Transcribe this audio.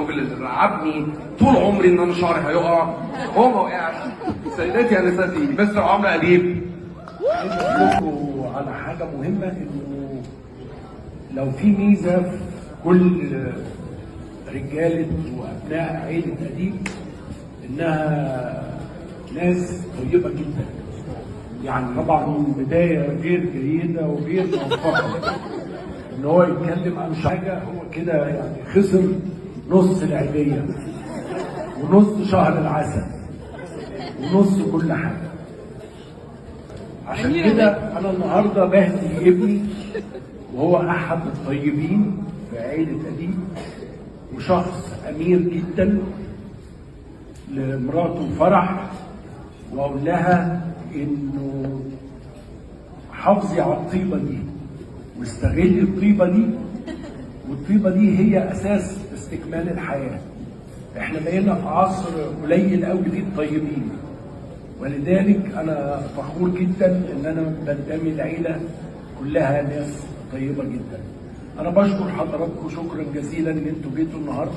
واللي رعبني طول عمري ان انا شعري هيقع، هو ما وقعش. سيداتي يا نساتي، مستر عمرو اديب. عايز اقول لكم على حاجه مهمه، انه لو في ميزه في كل رجاله وابناء عيله اديب انها ناس طيبه جدا. يعني طبعا بدايه غير جيده وغير موفقه ان هو يتكلم عن حاجه، هو كده يعني خسر نص العيديه ونص شهر العسل ونص كل حاجه. عشان كده انا النهارده بهدي ابني، وهو احد الطيبين في عيله اديب وشخص امير جدا، لمراته فرح، واقول لها انه حافظي على الطيبه دي واستغلي الطيبه دي، والطيبه دي هي اساس استكمال الحياه. احنا بقينا في عصر قليل قوي فيه الطيبين، ولذلك انا فخور جدا ان انا بنتمي لعيله كلها ناس طيبه جدا. انا بشكر حضراتكم شكرا جزيلا ان انتوا جيتوا النهارده.